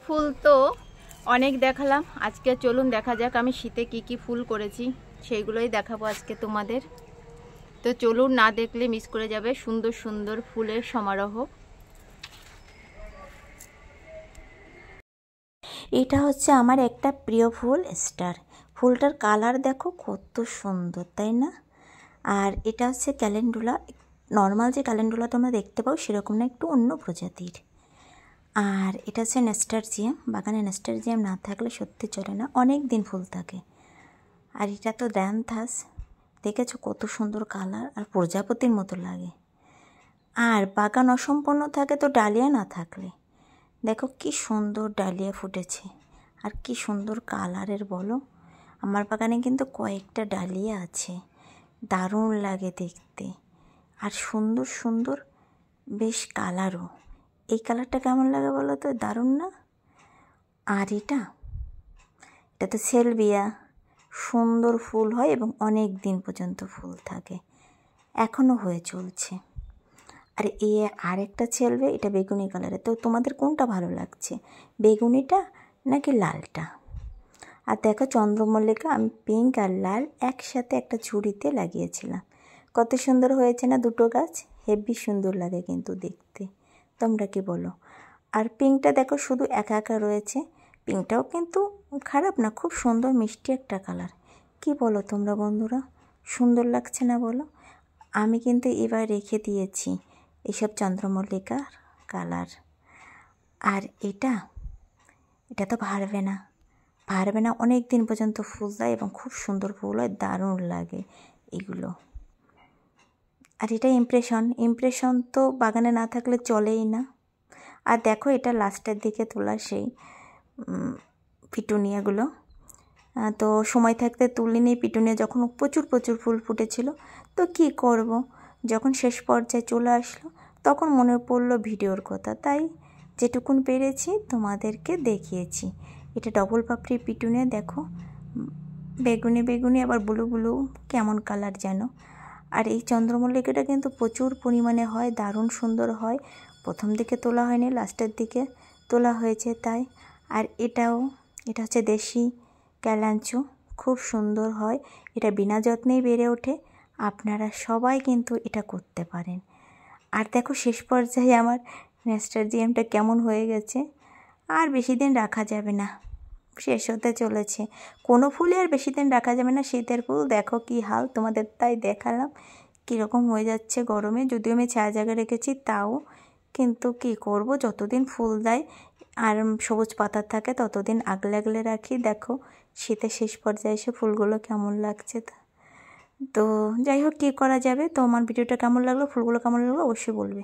ফুল তো অনেক দেখালাম, আজকে চলুন দেখা যাক আমি শীতে কি কি ফুল করেছি সেইগুলোই দেখাবো আজকে তোমাদের। তো চলুন, না দেখলে মিস করে যাবে সুন্দর সুন্দর ফুলের সমারোহ। এটা হচ্ছে আমার একটা প্রিয় ফুল স্টার। ফুলটার কালার দেখো কত সুন্দর, তাই না? আর এটা হচ্ছে ক্যালেন্ডুলা। নর্মাল যে ক্যালেন্ডুলা তোমরা দেখতে পাও সেরকম না, একটু অন্য প্রজাতির। আর এটা হচ্ছে ন্যাস্টারজিয়াম। বাগানে ন্যাস্টারজিয়াম না থাকলে সত্যি চলে না, অনেক দিন ফুল থাকে। আর এটা তো দ্যানথাস, দেখেছো কত সুন্দর কালার আর প্রজাপতির মতো লাগে। আর বাগান অসম্পূর্ণ থাকে তো ডালিয়া না থাকলে। দেখো কি সুন্দর ডালিয়া ফুটেছে আর কি সুন্দর কালারের বলো। আমার বাগানে কিন্তু কয়েকটা ডালিয়া আছে, দারুণ লাগে দেখতে আর সুন্দর সুন্দর বেশ কালারও। এই কালারটা কেমন লাগে বলো তো, দারুণ না? আর এটা তো সেলভিয়া, সুন্দর ফুল হয় এবং অনেক দিন পর্যন্ত ফুল থাকে, এখনও হয়ে চলছে। আর এই আরেকটা ছেলবে, এটা বেগুনি কালারের। তো তোমাদের কোনটা ভালো লাগছে, বেগুনিটা নাকি লালটা? আর দেখো চন্দ্রমল্লিকা আমি পিঙ্ক আর লাল একসাথে একটা ঝুড়িতে লাগিয়েছিলাম, কত সুন্দর হয়েছে না দুটো গাছ? হেভি সুন্দর লাগে কিন্তু দেখতে, তোমরা কি বলো? আর পিঙ্কটা দেখো শুধু একা একা রয়েছে, পিঙ্কটাও কিন্তু খারাপ না, খুব সুন্দর মিষ্টি একটা কালার। কি বলো তোমরা বন্ধুরা, সুন্দর লাগছে না বলো? আমি কিন্তু এবার রেখে দিয়েছি এইসব চন্দ্রমল্লিকার কালার। আর এটা তো ভারবে না, অনেক দিন পর্যন্ত ফুল দেয় এবং খুব সুন্দর ফুল হয়, দারুণ লাগে এগুলো। আর এটা ইমপ্রেশন তো বাগানে না থাকলে চলেই না। আর দেখো এটা লাস্টের দিকে তোলা সেই পিটুনিয়াগুলো, তো সময় থাকতে তুলিনি। পিটুনিয়া যখন প্রচুর ফুল ফুটেছিল, তো কি করব, যখন শেষ পর্যায়ে চলে আসলো তখন মনে পড়লো ভিডিওর কথা, তাই যেটুকুন পেরেছি তোমাদেরকে দেখিয়েছি। এটা ডবল পাপড়ি পিটুনিয়া, দেখো বেগুনি আবার ব্লু কেমন কালার যেন। আর এই চন্দ্রমল্লিকাটা কিন্তু প্রচুর পরিমাণে হয়, দারুণ সুন্দর হয়। প্রথম দিকে তোলা হয়নি, লাস্টের দিকে তোলা হয়েছে তাই। আর এটা হচ্ছে দেশি ক্যালাঞ্চো, খুব সুন্দর হয়, এটা বিনা যত্নেই বেড়ে ওঠে। আপনারা সবাই কিন্তু এটা করতে পারেন। আর দেখো শেষ পর্যায়ে আমার ন্যাস্টারজিয়ামটা কেমন হয়ে গেছে, আর বেশি দিন রাখা যাবে না, শেষ হতে চলেছে। কোনো ফুলে আর বেশি দিন রাখা যাবে না, শীতের ফুল দেখো কি হাল, তোমাদের তাই দেখালাম কীরকম হয়ে যাচ্ছে গরমে। যদিও আমি ছায়া জায়গায় রেখেছি তাও, কিন্তু কি করব, যতদিন ফুল দেয় আর সবুজ পাতা থাকে ততদিন আগলে রাখি। দেখো শীতের শেষ পর্যায়ে এসে ফুলগুলো কেমন লাগছে। তো যাই হোক, কী করা যাবে। তো আমার ভিডিওটা কেমন লাগলো, ফুলগুলো কেমন লাগলো অবশ্যই বলবে।